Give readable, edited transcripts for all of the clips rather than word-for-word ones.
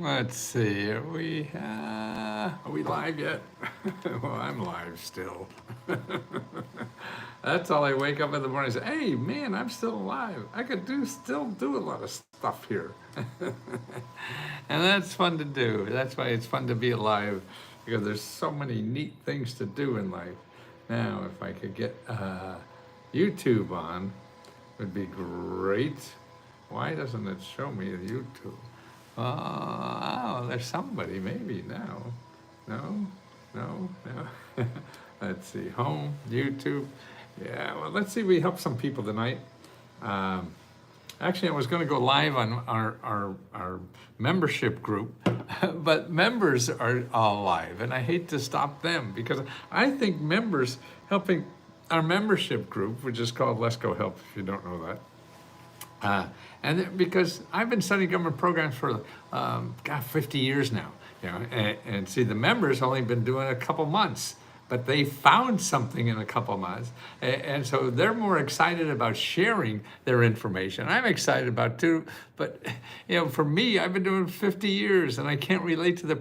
Let's see. Are we live yet? Well, I'm live still. That's all I wake up in the morning and say, hey, man, I'm still alive. I could still do a lot of stuff here. And that's fun to do. That's why it's fun to be alive, because there's so many neat things to do in life. Now, if I could get YouTube on, would be great. Why doesn't it show me the YouTube? Oh, there's somebody maybe now. No, no, no. Let's see, home, YouTube. Yeah, well, let's see, we help some people tonight. Actually, I was going to go live on our membership group, but members are all live, and I hate to stop them because I think members helping our membership group, which is called Let's Go Help, if you don't know that. Because I've been studying government programs for 50 years now, and see, the members only been doing a couple months, but they found something in a couple months, and so they're more excited about sharing their information. I'm excited about too, but for me, I've been doing 50 years, and I can't relate to the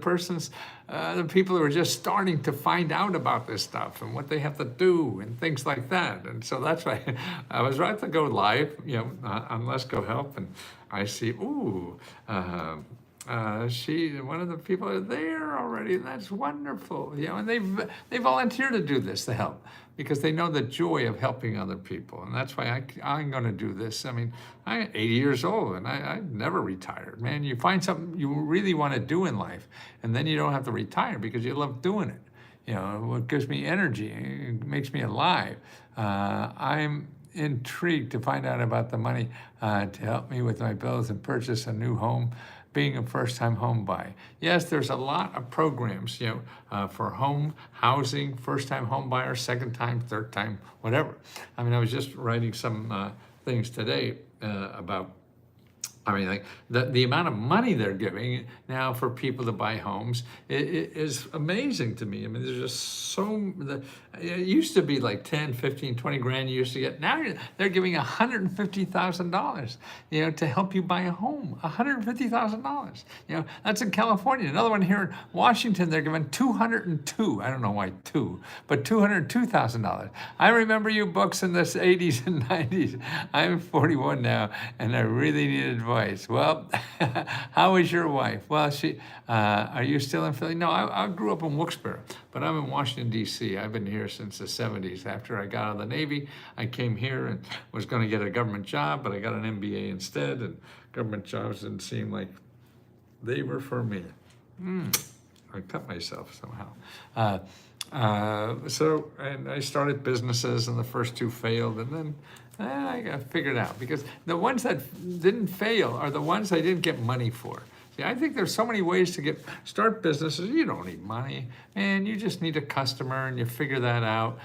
people who are just starting to find out about this stuff and what they have to do and things like that. And so that's why I was right to go live, on Let's Go Help, and I see, one of the people are there already, and that's wonderful. And they volunteer to do this to help because they know the joy of helping other people, and that's why I'm going to do this. I mean, I'm 80 years old, and I never retired. Man, you find something you really want to do in life, and then you don't have to retire because you love doing it. What gives me energy, it makes me alive. I'm intrigued to find out about the money to help me with my bills and purchase a new home, being a first-time home buy. Yes, there's a lot of programs, for home, housing, first-time home buyer, second time, third time, whatever. I mean, I was just writing some things today about, like the amount of money they're giving now for people to buy homes is amazing to me. I mean, there's just it used to be like 10, 15, 20 grand you used to get. Now they're giving $150,000, to help you buy a home. $150,000. That's in California. Another one here in Washington, they're giving 202. I don't know why two, but $202,000. I remember you books in the 80s and 90s. I'm 41 now, and I really need advice. Well, how is your wife? Well, are you still in Philly? No, I grew up in Wilkes-Barre, but I'm in Washington, D.C. I've been here since the 70s. After I got out of the Navy, I came here and was going to get a government job, but I got an MBA instead, and government jobs didn't seem like they were for me. I cut myself somehow. And I started businesses, and the first two failed, and then I got figured out, because the ones that didn't fail are the ones I didn't get money for. See, I think there's so many ways to start businesses. You don't need money, and you just need a customer, and you figure that out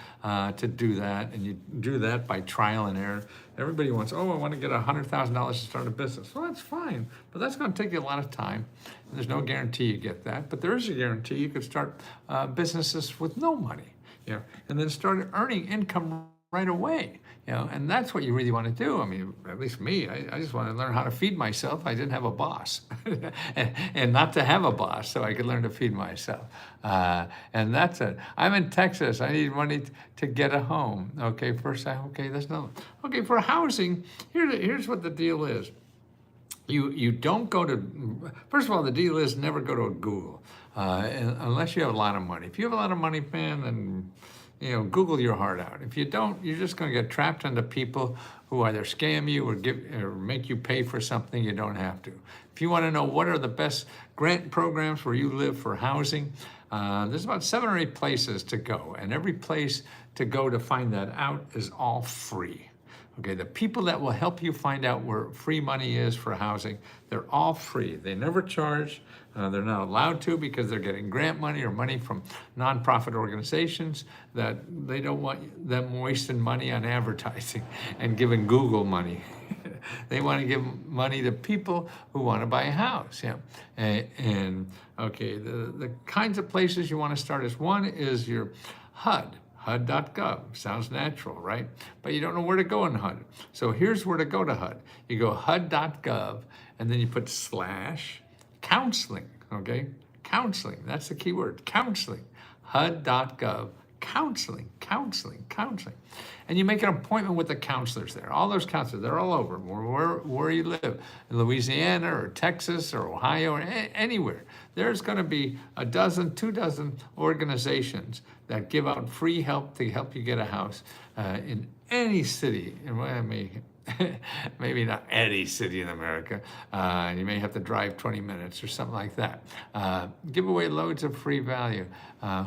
to do that, and you do that by trial and error. Everybody wants, I want to get $100,000 to start a business. Well, that's fine, but that's going to take you a lot of time. And there's no guarantee you get that, but there is a guarantee you could start businesses with no money, and then start earning income right away. And that's what you really want to do. I mean, at least me, I just want to learn how to feed myself. I didn't have a boss, and not to have a boss, so I could learn to feed myself. And that's it. I'm in Texas. I need money to get a home. Okay, there's no. Okay, for housing, here's what the deal is. You don't go to, first of all, the deal is never go to a Google, unless you have a lot of money. If you have a lot of money, man, then Google your heart out. If you don't, you're just going to get trapped into people who either scam you or make you pay for something you don't have to. If you want to know what are the best grant programs where you live for housing, there's about 7 or 8 places to go, and every place to go to find that out is all free. Okay, the people that will help you find out where free money is for housing, they're all free. They never charge. They're not allowed to because they're getting grant money or money from nonprofit organizations that they don't want them wasting money on advertising and giving Google money. They want to give money to people who want to buy a house. And okay, the kinds of places you want to start is, one is your HUD. HUD.gov. Sounds natural, right? But you don't know where to go in HUD. So here's where to go to HUD. You go HUD.gov, and then you put / counseling, okay? Counseling, that's the key word, counseling. HUD.gov, counseling. And you make an appointment with the counselors there. All those counselors, they're all over, where you live, in Louisiana or Texas or Ohio or anywhere. There's gonna be a dozen, 24 organizations that give out free help to help you get a house in any city. Maybe not any city in America. You may have to drive 20 minutes or something like that. Give away loads of free value.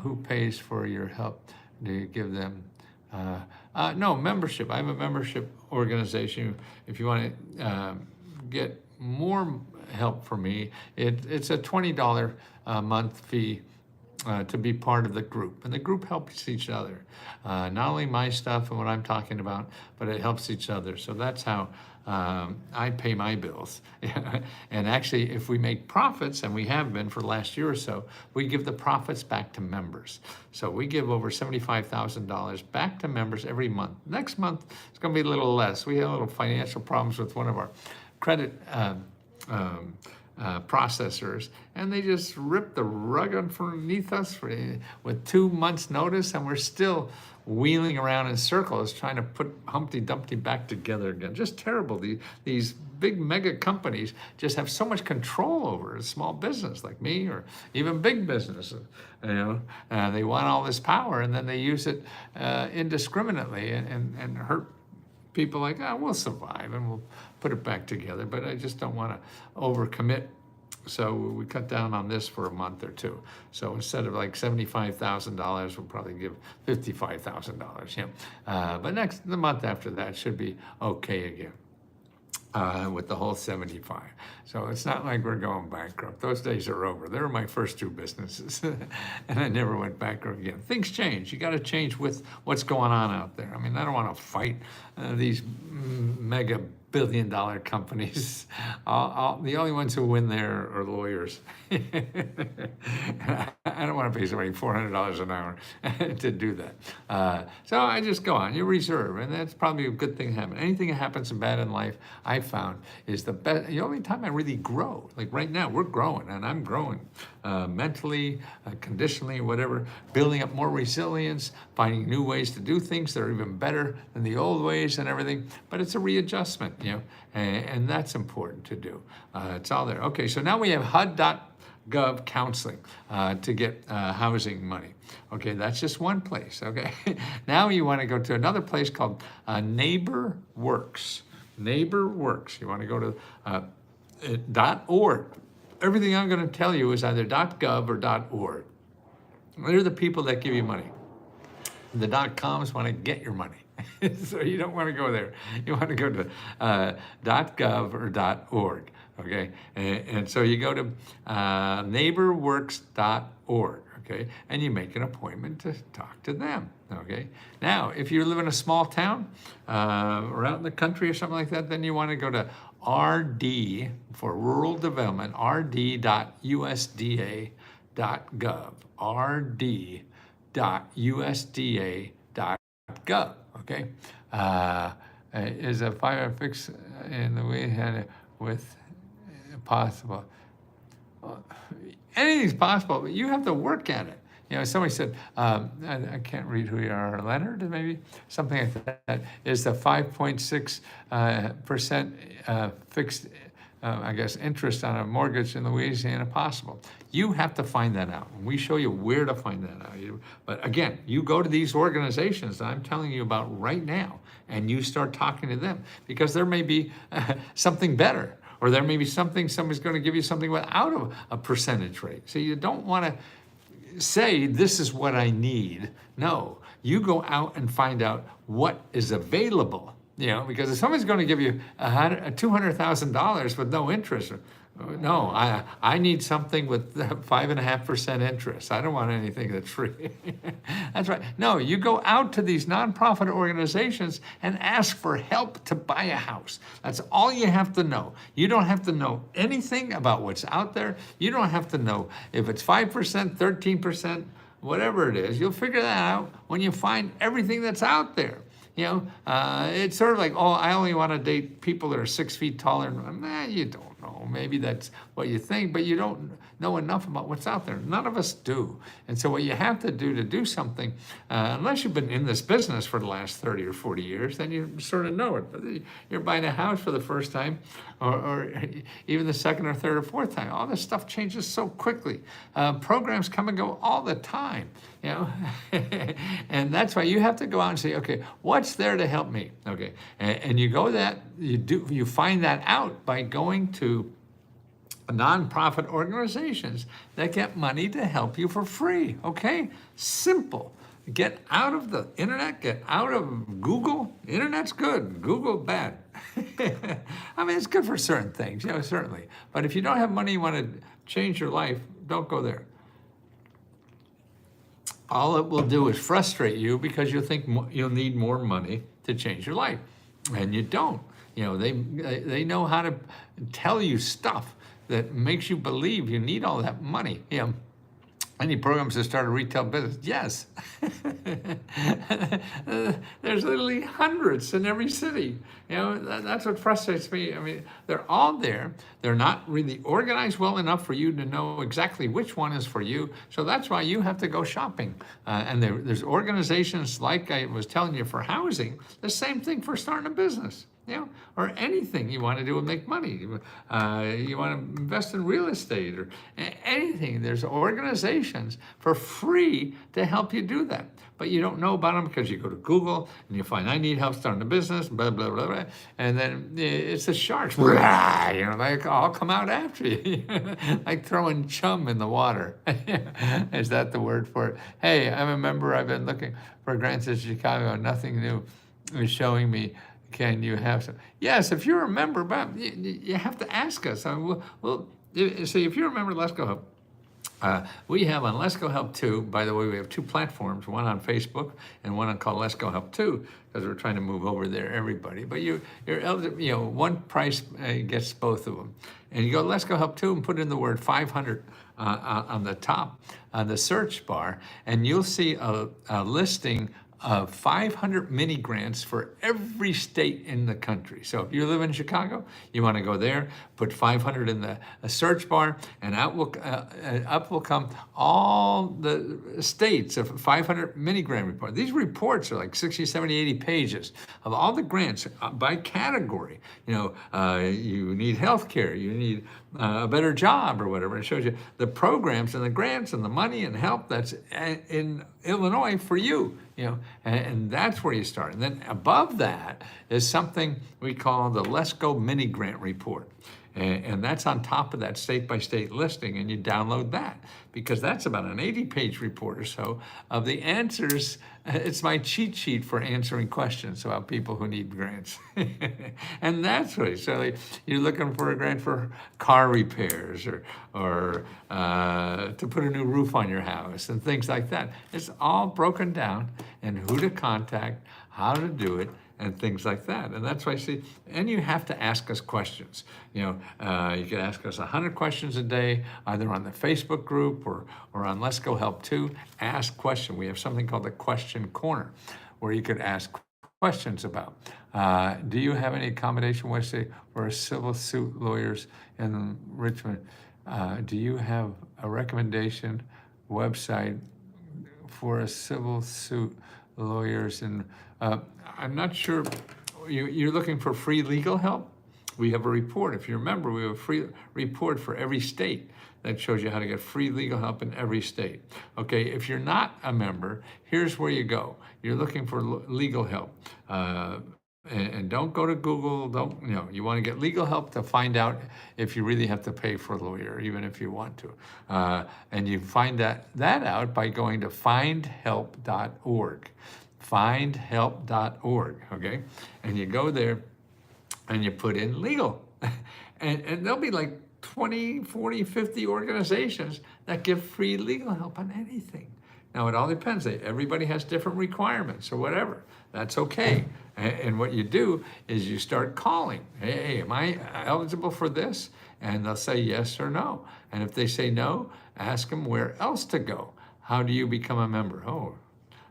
Who pays for your help? Do you give them? No, membership. I have a membership organization. If you want to get more help from me, it's a $20 a month fee to be part of the group. And the group helps each other. Not only my stuff and what I'm talking about, but it helps each other. So that's how I pay my bills. And actually, if we make profits, and we have been for the last year or so, we give the profits back to members. So we give over $75,000 back to members every month. Next month, it's going to be a little less. We had a little financial problems with one of our credit processors, and they just ripped the rug underneath us with 2 months notice, and we're still wheeling around in circles trying to put Humpty Dumpty back together again. Just terrible. These big mega companies just have so much control over a small business like me, or even big businesses. They want all this power, and then they use it indiscriminately and hurt people. Like, we'll survive and we'll put it back together, but I just don't want to overcommit. So we cut down on this for a month or two. So instead of like $75,000, we'll probably give $55,000. But the month after that should be okay again. With the whole 75. So it's not like we're going bankrupt. Those days are over. They were my first 2 businesses, and I never went bankrupt again. Things change. You got to change with what's going on out there. I mean, I don't want to fight these mega billion-dollar companies. The only ones who win there are lawyers. I don't want to pay somebody $400 an hour to do that. So I just go on. You reserve, and that's probably a good thing to happen. Anything that happens bad in life, I found, is the best. The only time I really grow. Like right now, we're growing, and I'm growing mentally, conditionally, whatever, building up more resilience, finding new ways to do things that are even better than the old ways and everything. But it's a readjustment, and that's important to do. It's all there. Okay, so now we have HUD.gov counseling to get housing money. Okay, that's just one place. Okay, now you want to go to another place called NeighborWorks. NeighborWorks. You want to go to .org. Everything I'm going to tell you is either .gov or .org. They're the people that give you money. The .coms want to get your money. So you don't want to go there. You want to go to .gov or .org, okay? And so you go to neighborworks.org, okay? And you make an appointment to talk to them, okay? Now, if you live in a small town or out in the country or something like that, then you want to go to RD for rural development, rd.usda.gov, rd.usda.gov. Okay, is a fire fix in the way had with possible. Anything's possible, but you have to work at it. Somebody said, I can't read who you are, Leonard, maybe something like that. Is the 5.6% fixed, I guess, interest on a mortgage in Louisiana possible? You have to find that out. We show you where to find that out. But again, you go to these organizations that I'm telling you about right now, and you start talking to them, because there may be something better, or there may be somebody's going to give you something without a percentage rate. So you don't want to say, this is what I need. No, you go out and find out what is available. Because if somebody's going to give you $200,000 with no interest, no, I need something with 5.5% interest. I don't want anything that's free. That's right. No, you go out to these nonprofit organizations and ask for help to buy a house. That's all you have to know. You don't have to know anything about what's out there. You don't have to know if it's 5%, 13%, whatever it is. You'll figure that out when you find everything that's out there. It's sort of like, I only want to date people that are 6 feet taller. Nah, you don't know. maybe that's what you think, but you don't know enough about what's out there. None of us do. And so what you have to do something, unless you've been in this business for the last 30 or 40 years, then you sort of know it. But you're buying a house for the first time, or even the second or third or fourth time. All this stuff changes so quickly. Programs come and go all the time, you know. And that's why you have to go out and say, okay, what's there to help me? Okay, and you find that out by going to nonprofit organizations that get money to help you for free. Okay, simple. Get out of the internet, get out of Google. Internet's good, Google bad. I mean, it's good for certain things, you know, certainly. But if you don't have money, you want to change your life, don't go there. All it will do is frustrate you because you think you'll need more money to change your life, and you don't. You know, they know how to tell you stuff that makes you believe you need all that money. You know, any programs to start a retail business? Yes. There's literally hundreds in every city. You know, that's what frustrates me. I mean, they're all there. They're not really organized well enough for you to know exactly which one is for you. So that's why you have to go shopping. And there's organizations like I was telling you for housing, the same thing for starting a business. You know, or anything you want to do and make money. You want to invest in real estate or anything. There's organizations for free to help you do that. But you don't know about them because you go to Google and you find, I need help starting a business, blah, blah, blah, blah. And then it's the sharks. You know, they all come out after you. Like throwing chum in the water. Is that the word for it? Hey, I'm a member. I've been looking for grants in Chicago. Nothing new is showing me. Can you have some? Yes, if you're a member, but you have to ask us. See, if you're a member, Let's Go Help. We have on Let's Go Help 2, by the way, we have two platforms, one on Facebook and one called Let's Go Help 2, because we're trying to move over there, everybody. But you're eligible, you know, one price gets both of them. And you go Let's Go Help 2 and put in the word 500 on the top, on the search bar, and you'll see a listing of 500 mini grants for every state in the country. So if you live in Chicago, you want to go there, put 500 in the search bar, and up will come all the states of 500 mini grant report. These reports are like 60, 70, 80 pages of all the grants by category. You know, you need health care, you need a better job or whatever. It shows you the programs and the grants and the money and help that's in Illinois for you. You know, and that's where you start. And then above that is something we call the Let's Go Mini Grant Report. And that's on top of that state-by-state listing, and you download that because that's about an 80-page report or so of the answers. It's my cheat sheet for answering questions about people who need grants. And that's really, so you're looking for a grant for car repairs or to put a new roof on your house and things like that. It's all broken down and who to contact, how to do it, and things like that. And that's why I see, and you have to ask us questions. You know, you can ask us 100 questions a day, either on the Facebook group or on Let's Go Help 2. Ask question. We have something called the Question Corner, where you could ask questions about. Do you have any accommodation website for civil suit lawyers in Richmond? Do you have a recommendation website for a civil suit lawyers in I'm not sure, you're looking for free legal help? We have a report. If you remember, we have a free report for every state that shows you how to get free legal help in every state. Okay, if you're not a member, here's where you go. You're looking for legal help. And don't go to Google, you want to get legal help to find out if you really have to pay for a lawyer, even if you want to. And you find that out by going to findhelp.org. Findhelp.org, okay? And you go there and you put in legal. And there'll be like 20, 40, 50 organizations that give free legal help on anything. Now, it all depends. Everybody has different requirements or whatever. That's okay. And what you do is you start calling. Hey, am I eligible for this? And they'll say yes or no. And if they say no, ask them where else to go. How do you become a member? Oh,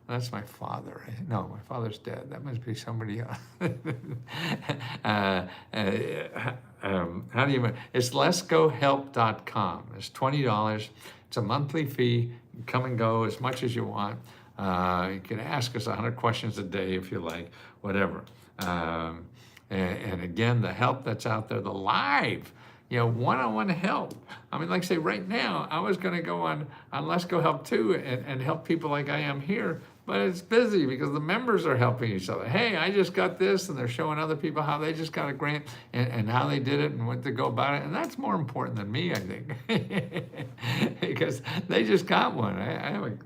That's my father. No, my father's dead. That must be somebody else. How do you? It's letsgohelp.com. It's $20. It's a monthly fee. You come and go as much as you want. You can ask us 100 questions a day if you like, whatever. And again, the help that's out there, the live, one-on-one help. I mean, like say right now, I was going to go on Let's Go Help too and help people like I am here, but it's busy because the members are helping each other. Hey, I just got this, and they're showing other people how they just got a grant and how they did it and what to go about it. And that's more important than me, I think, because they just got one. I haven't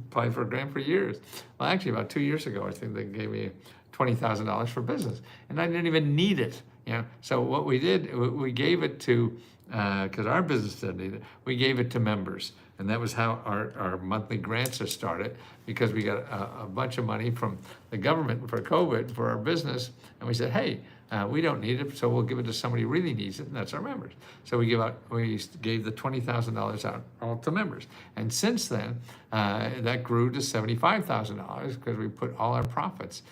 applied for a grant for years. Well, actually, about 2 years ago, I think they gave me $20,000 for business, and I didn't even need it. So what we did, we gave it to, because our business didn't need it, we gave it to members. And that was how our monthly grants are started, because we got a bunch of money from the government for COVID for our business. And we said, hey, we don't need it, so we'll give it to somebody who really needs it, and that's our members. So we gave the $20,000 out all to members. And since then, that grew to $75,000 because we put all our profits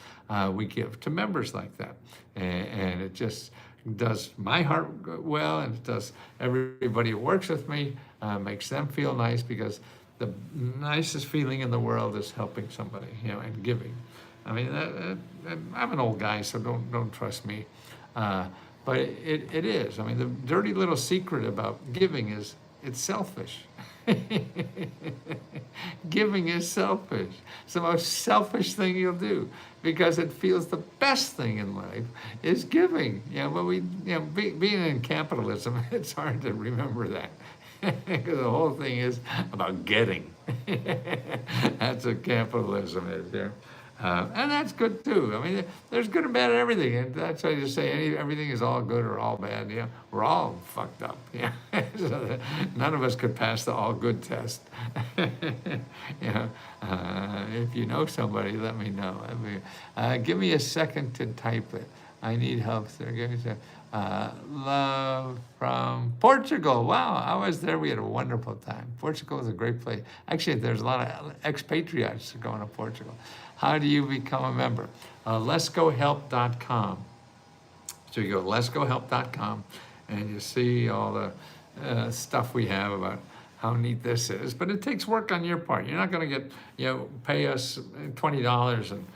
we give to members like that. And it just does my heart well, and it does everybody who works with me, makes them feel nice, because the nicest feeling in the world is helping somebody, and giving. I mean, I'm an old guy, so don't trust me. But it is. I mean, the dirty little secret about giving is it's selfish. Giving is selfish. It's the most selfish thing you'll do, because it feels the best thing in life is giving. But being in capitalism, it's hard to remember that. Because the whole thing is about getting. That's what capitalism is, and that's good too. I mean, there's good and bad at everything, and that's why you say everything is all good or all bad. We're all fucked up. So none of us could pass the all good test. If you know somebody, let me know. Give me a second to type it. I need help, sir. Give me a second. Love from Portugal. Wow, I was there. We had a wonderful time. Portugal is a great place. Actually, there's a lot of expatriates going to Portugal. How do you become a member? letsgohelp.com. So you go to letsgohelp.com, and you see all the stuff we have about how neat this is. But it takes work on your part. You're not going to get, pay us $20 and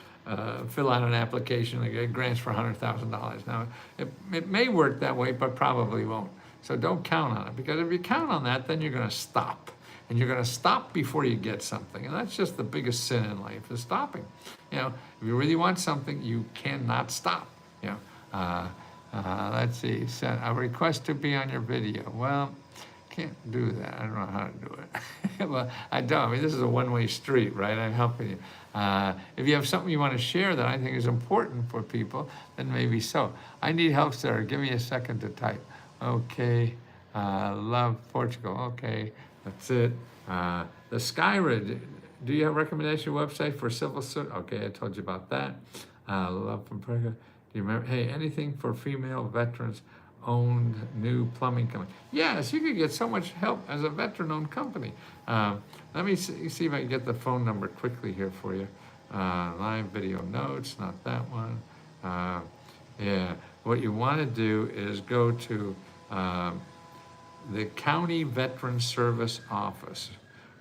fill out an application and get grants for $100,000. Now, it may work that way, but probably won't. So don't count on it, because if you count on that, then you're going to stop. And you're going to stop before you get something. And that's just the biggest sin in life, is stopping. If you really want something, you cannot stop. Let's see, send a request to be on your video. Well, can't do that. I don't know how to do it. Well, I don't. I mean, this is a one-way street, right? I'm helping you. If you have something you want to share that I think is important for people, then maybe so. I need help, sir. Give me a second to type. Okay. Love Portugal. Okay. That's it. The Skyra, do you have a recommendation website for civil suit? Okay, I told you about that. Love from Portugal. Do you remember? Hey, anything for female veterans owned new plumbing company? Yes, you could get so much help as a veteran-owned company. Let me see if I can get the phone number quickly here for you. Live video notes, not that one. Yeah, what you want to do is go to the County Veteran Service Office.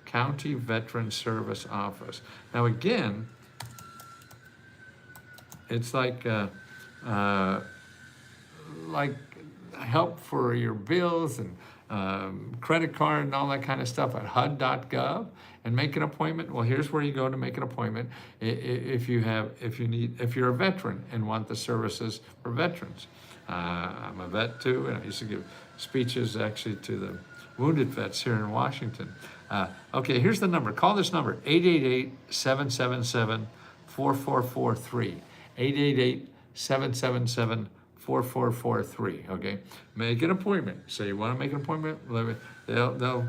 County Veteran Service Office. Now again, it's like help for your bills and credit card and all that kind of stuff at HUD.gov, and make an appointment. Well, here's where you go to make an appointment if you're a veteran and want the services for veterans. I'm a vet too, and I used to give speeches actually to the wounded vets here in Washington. Okay, here's the number. Call this number, 888-777-4443. 888-777-4443, okay? Make an appointment. So you want to make an appointment, they'll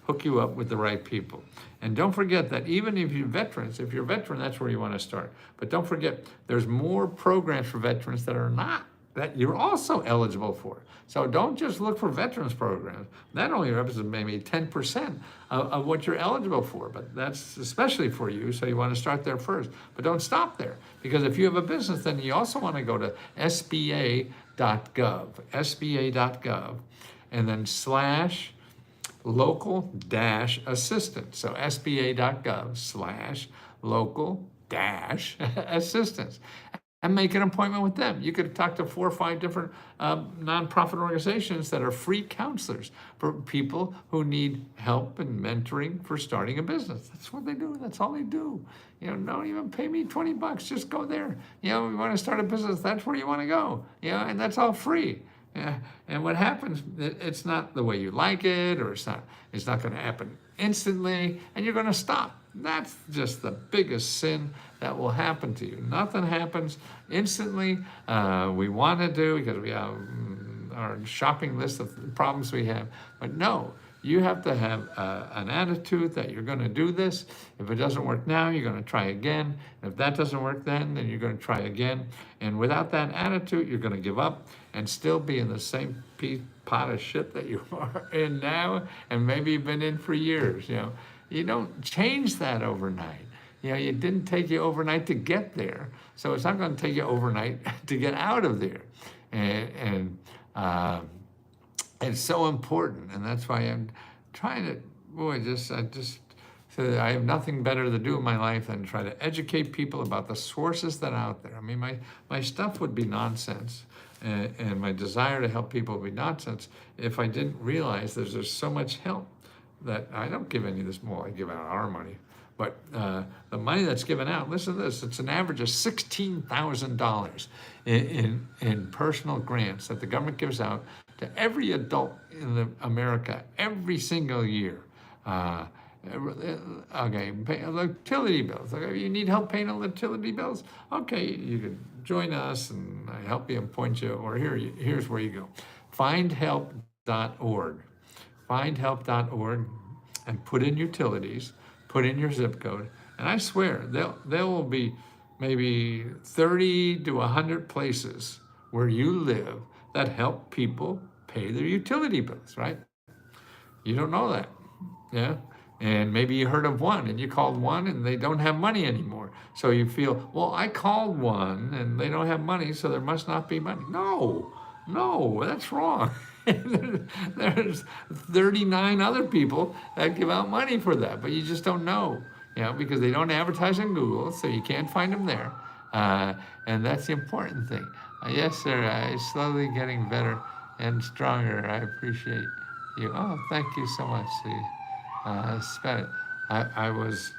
hook you up with the right people. And don't forget that even if you're veterans, if you're a veteran, that's where you want to start. But don't forget, there's more programs for veterans that are not that you're also eligible for. So don't just look for veterans programs. That only represents maybe 10% of what you're eligible for, but that's especially for you, so you want to start there first. But don't stop there, because if you have a business, then you also want to go to sba.gov, and then slash local dash assistance. So sba.gov slash local dash assistance. And make an appointment with them. You could talk to 4 or 5 different nonprofit organizations that are free counselors for people who need help and mentoring for starting a business. That's what they do. That's all they do. Don't even pay me $20. Just go there. You want to start a business, that's where you want to go. And that's all free. Yeah. And what happens, it's not the way you like it, or it's not going to happen instantly, and you're going to stop. That's just the biggest sin that will happen to you. Nothing happens instantly. We want to do, because we have our shopping list of problems we have. But no, you have to have an attitude that you're going to do this. If it doesn't work now, you're going to try again. And if that doesn't work then you're going to try again. And without that attitude, you're going to give up and still be in the same pot of shit that you are in now, and maybe you've been in for years. You don't change that overnight. It didn't take you overnight to get there, so it's not going to take you overnight to get out of there. And it's so important, and that's why I'm trying to, so I have nothing better to do in my life than try to educate people about the sources that are out there. I mean, my stuff would be nonsense, and my desire to help people would be nonsense if I didn't realize there's so much help that I don't give any of this more. I give out our money. But the money that's given out, listen to this, it's an average of $16,000 in personal grants that the government gives out to every adult in America every single year. Okay, pay utility bills. Okay, you need help paying utility bills? Okay, you can join us and I help you and point you, or here's where you go. Findhelp.org. Findhelp.org, and put in utilities, put in your zip code, and I swear there will be maybe 30 to 100 places where you live that help people pay their utility bills, right? You don't know that, yeah? And maybe you heard of one and you called one and they don't have money anymore. So you feel, well, I called one and they don't have money, so there must not be money. No, that's wrong. There's 39 other people that give out money for that, but you just don't know, because they don't advertise on Google, so you can't find them there. And that's the important thing. Yes, sir, I'm slowly getting better and stronger. I appreciate you. Oh, thank you so much. Spent it. I was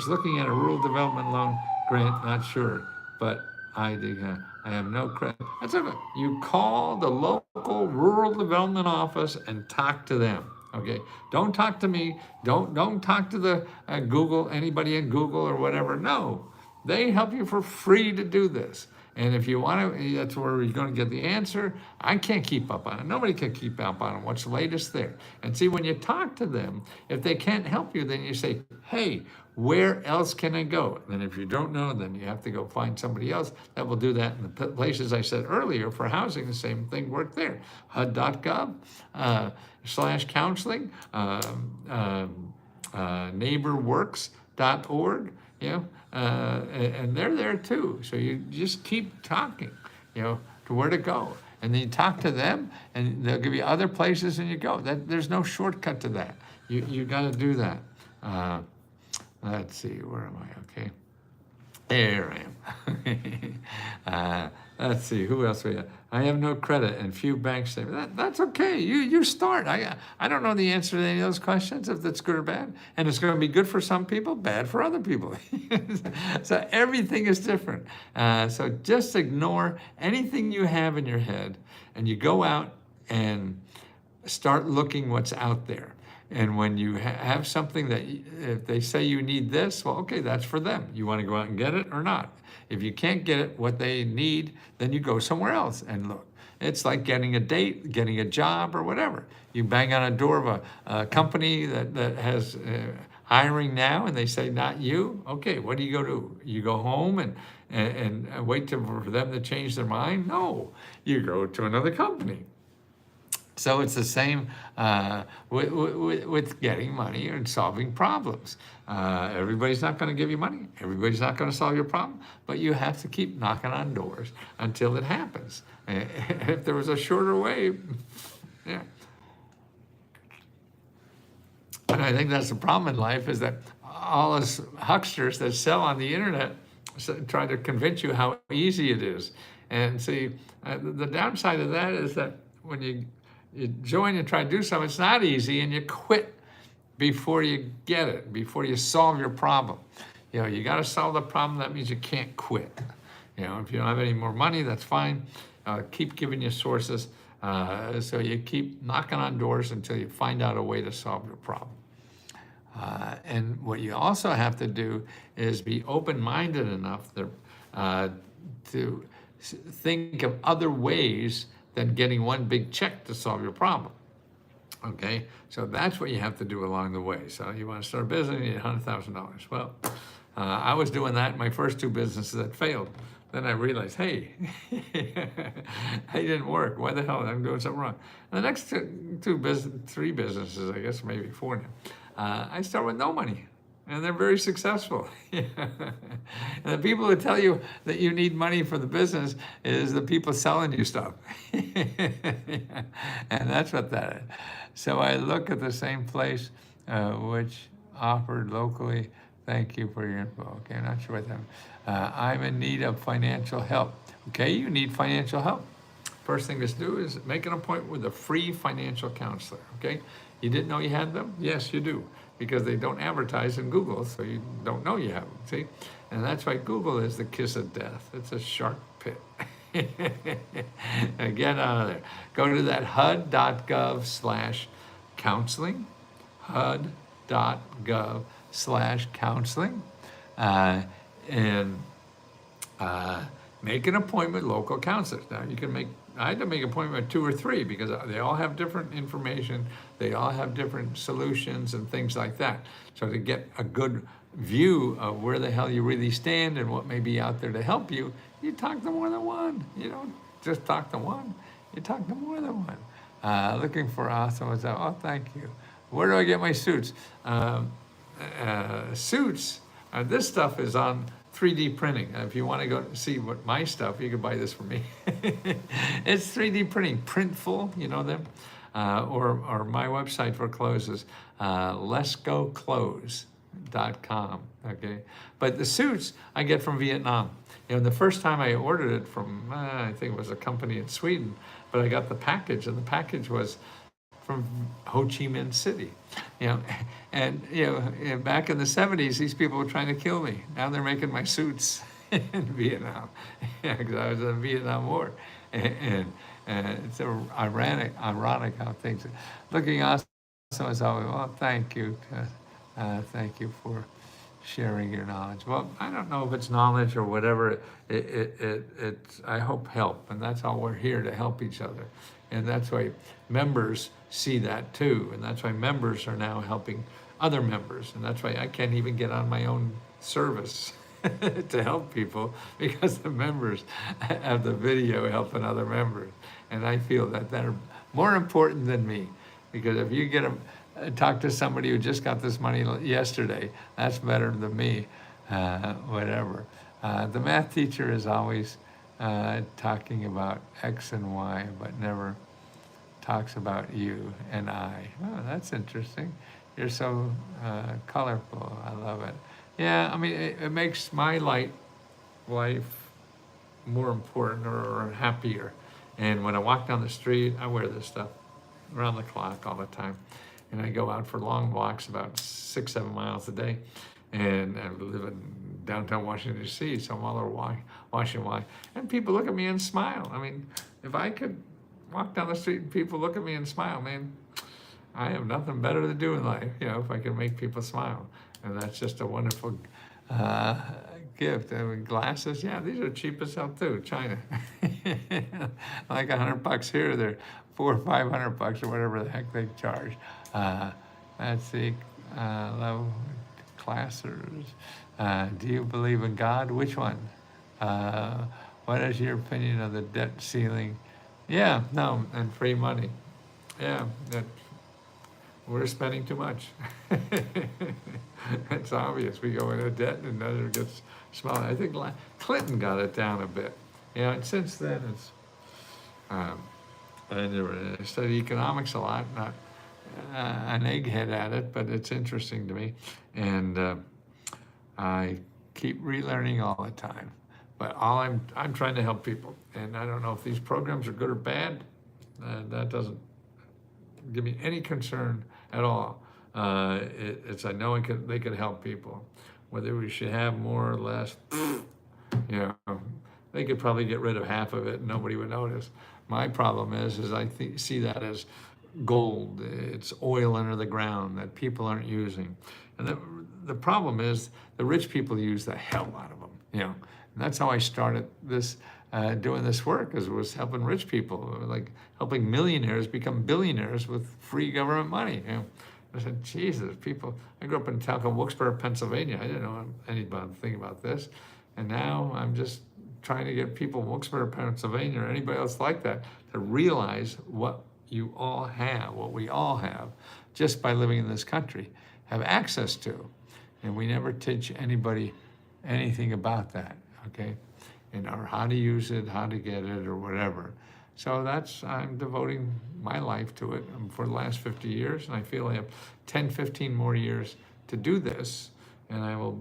looking at a rural development loan grant, not sure, but I have no credit. That's okay. You call the local rural development office and talk to them. Okay, don't talk to me. Don't talk to the anybody in Google or whatever. No, they help you for free to do this. And if you want to, that's where you're going to get the answer. I can't keep up on it. Nobody can keep up on it. What's the latest there? And see, when you talk to them, if they can't help you, then you say, hey, where else can I go? And if you don't know, then you have to go find somebody else that will do that. In the places I said earlier for housing, the same thing worked there. HUD.gov /counseling, NeighborWorks.org, and they're there too. So you just keep talking, to where to go. And then you talk to them, and they'll give you other places, and you go. There's no shortcut to that. You got to do that. Let's see, where am I? Okay, there I am. Let's see, who else we have? I have no credit and few bank statements. That's okay. You start. I don't know the answer to any of those questions, if that's good or bad. And it's going to be good for some people, bad for other people. So everything is different. So just ignore anything you have in your head, and you go out and start looking what's out there. And when you have something that, if they say you need this, well, okay, that's for them. You want to go out and get it or not? If you can't get it, what they need, then you go somewhere else and look. It's like getting a date, getting a job, or whatever. You bang on a door of a company that has hiring now and they say, not you, okay, what do? You go home and wait for them to change their mind? No, you go to another company. So it's the same with getting money and solving problems. Everybody's not going to give you money. Everybody's not going to solve your problem. But you have to keep knocking on doors until it happens. If there was a shorter way, yeah. And I think that's the problem in life, is that all us hucksters that sell on the internet try to convince you how easy it is. And see, the downside of that is that when you join and try to do something, it's not easy, and you quit before you get it, before you solve your problem. You got to solve the problem. That means you can't quit. If you don't have any more money, that's fine. Keep giving you sources. So you keep knocking on doors until you find out a way to solve your problem. And what you also have to do is be open-minded enough to think of other ways than getting one big check to solve your problem. Okay, so that's what you have to do along the way. So you want to start a business, you need $100,000. Well, I was doing that in my first two businesses that failed. Then I realized, hey, it didn't work. Why the hell? I'm doing something wrong. And the next three businesses, I guess maybe four now, I start with no money. And they're very successful. And the people who tell you that you need money for the business is the people selling you stuff. And that's what that is. So I look at the same place which offered locally. Thank you for your info. Okay, I'm not sure what that means. I'm in need of financial help. Okay, you need financial help. First thing to do is make an appointment with a free financial counselor. Okay, you didn't know you had them? Yes, you do. Because they don't advertise in Google, so you don't know you have them, see? And that's why Google is the kiss of death. It's a shark pit. Get out of there. Go to that HUD.gov/counseling, HUD.gov/counseling, and make an appointment with local counselors. Now, I had to make an appointment with 2 or 3 because they all have different information. They all have different solutions and things like that. So to get a good view of where the hell you really stand and what may be out there to help you, you talk to more than one. You don't just talk to one. You talk to more than one. Looking for awesome. Oh, thank you. Where do I get my suits? Suits, this stuff is on 3D printing. If you want to go see what my stuff, you can buy this from me. It's 3D printing, Printful, you know them, or my website for clothes is letsgoclothes.com. Okay, but the suits I get from Vietnam. The first time I ordered it from, I think it was a company in Sweden, but I got the package, and the package was from Ho Chi Minh City, and back in the 70s, these people were trying to kill me. Now they're making my suits in Vietnam, because I was in the Vietnam War, and it's ironic how things are looking awesome. Well, thank you for sharing your knowledge. Well, I don't know if it's knowledge or whatever. It's I hope help, and that's all we're here to help each other. And that's why members see that too. And that's why members are now helping other members. And that's why I can't even get on my own service to help people, because the members have the video helping other members. And I feel that they're more important than me. Because if you get talk to somebody who just got this money yesterday, that's better than me, whatever. The math teacher is always talking about X and Y, but never talks about you and I. Oh, that's interesting. You're so colorful. I love it. Yeah, I mean, it makes my life more important or happier. And when I walk down the street, I wear this stuff around the clock all the time. And I go out for long walks, about 6-7 miles a day. And I live in downtown Washington, D.C., so I'm all over Washington. And people look at me and smile. I mean, if I could walk down the street and people look at me and smile, man, I have nothing better to do in life, if I can make people smile. And that's just a wonderful gift. I mean, glasses, yeah, these are cheap as hell too, China. Like $100 here, they're $400 or $500 or whatever the heck they charge. Let's see, love. class, or do you believe in God? Which one? What is your opinion of the debt ceiling? Yeah, no, and free money. Yeah, that we're spending too much. It's obvious. We go into debt and then it gets smaller. I think Clinton got it down a bit. And since then it's, I study economics a lot, not an egghead at it, but it's interesting to me. And I keep relearning all the time. But I'm trying to help people. And I don't know if these programs are good or bad. That doesn't give me any concern at all. I know they could help people. Whether we should have more or less, they could probably get rid of half of it and nobody would notice. My problem is I see that as gold. It's oil under the ground that people aren't using. And the problem is the rich people use the hell out of them, And that's how I started this, doing this work, was helping rich people, like helping millionaires become billionaires with free government money. I said, Jesus, people, I grew up in a town called Wilkes-Barre, Pennsylvania. I didn't know anything about this. And now I'm just trying to get people in Wilkes-Barre, Pennsylvania, or anybody else like that, to realize what you all have, what we all have, just by living in this country, have access to. And we never teach anybody anything about that, okay? Or how to use it, how to get it, or whatever. So I'm devoting my life to it for the last 50 years, and I feel I have 10, 15 more years to do this, and I will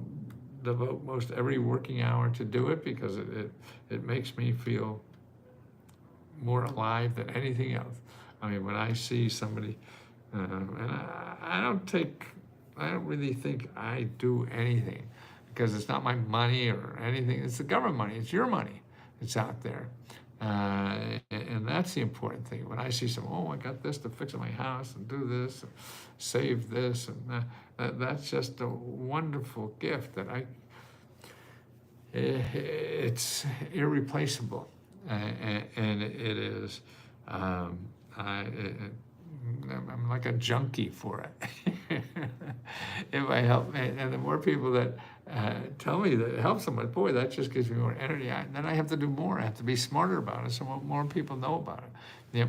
devote most every working hour to do it because it makes me feel more alive than anything else. I mean, when I see somebody, and I don't really think I do anything because it's not my money or anything. It's the government money. It's your money. It's out there. And that's the important thing. When I see I got this to fix my house and do this, and save this, and that's just a wonderful gift that it's irreplaceable, and it is. I'm like a junkie for it. If I help, and the more people that tell me that it helps someone, boy, that just gives me more energy. Then I have to do more. I have to be smarter about it, so more people know about it. Yep.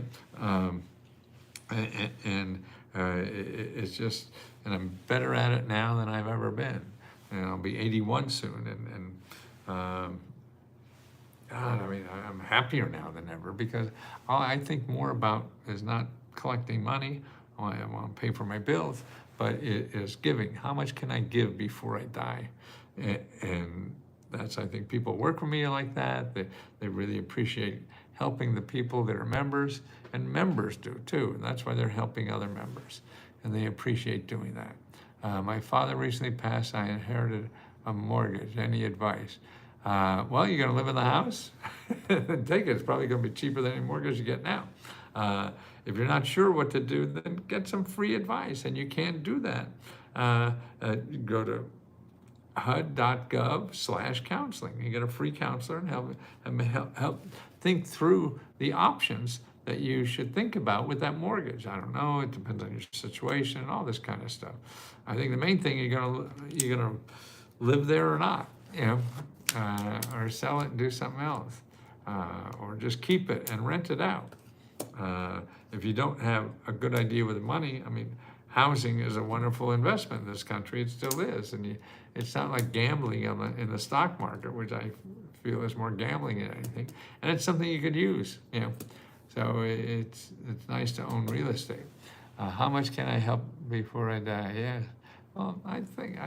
It's just, and I'm better at it now than I've ever been. And I'll be 81 soon, and God, I mean, I'm happier now than ever because all I think more about is not collecting money. I want to pay for my bills, but it is giving. How much can I give before I die? And that's, I think people work for me like that. They really appreciate helping the people that are members, and members do too. And that's why they're helping other members, and they appreciate doing that. My father recently passed. I inherited a mortgage. Any advice? Well, you're going to live in the house? Take it. It's probably going to be cheaper than any mortgage you get now. If you're not sure what to do, then get some free advice, and you can do that. Go to HUD.gov/counseling. You get a free counselor and help think through the options that you should think about with that mortgage. I don't know. It depends on your situation and all this kind of stuff. I think the main thing, you're gonna live there or not, or sell it and do something else, or just keep it and rent it out. If you don't have a good idea with the money, I mean, housing is a wonderful investment in this country. It still is, and it's not like gambling in the stock market, which I feel is more gambling than anything. And it's something you could use, So it's nice to own real estate. How much can I help before I die? Yeah. Well, I think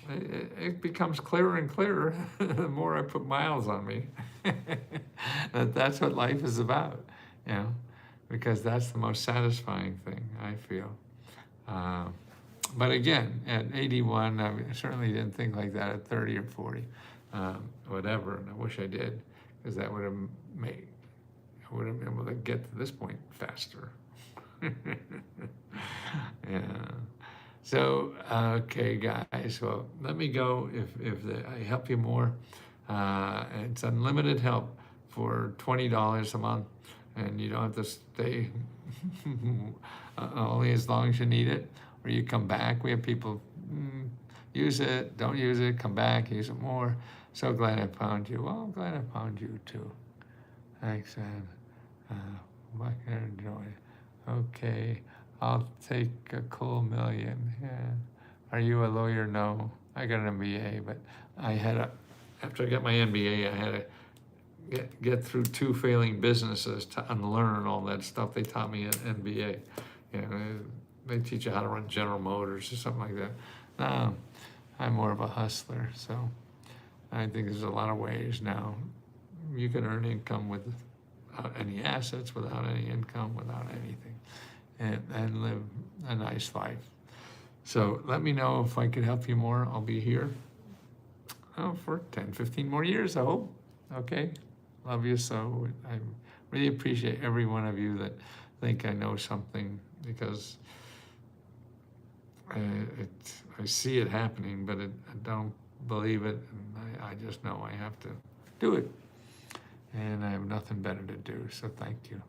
it becomes clearer and clearer the more I put miles on me. That's what life is about, because that's the most satisfying thing, I feel. But again, at 81, I certainly didn't think like that at 30 or 40, whatever, and I wish I did, because that would have I would have been able to get to this point faster. Yeah. So, okay, guys, well, let me go. If I help you more, it's unlimited help for $20 a month, and you don't have to stay only as long as you need it, or you come back. We have people use it, don't use it, come back, use it more. So glad I found you. Well, I'm glad I found you too. Thanks, and what can I enjoy? Okay, I'll take a cool million. Yeah. Are you a lawyer? No. I got an MBA, but after I got my MBA, I had to get through 2 failing businesses to unlearn all that stuff they taught me at MBA. You know, they teach you how to run General Motors or something like that. No, I'm more of a hustler, so I think there's a lot of ways now. You can earn income without any assets, without any income, without anything, and live a nice life. So let me know if I could help you more. I'll be here for 10, 15 more years, I hope. Okay? Love you so. I really appreciate every one of you that think I know something, because I see it happening, but I don't believe it, and I just know I have to do it. And I have nothing better to do, so thank you.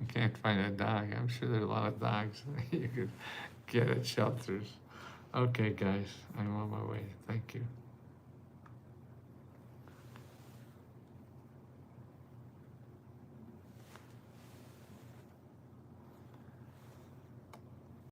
I can't find a dog. I'm sure there's a lot of dogs you could get at shelters. Okay, guys, I'm on my way. Thank you.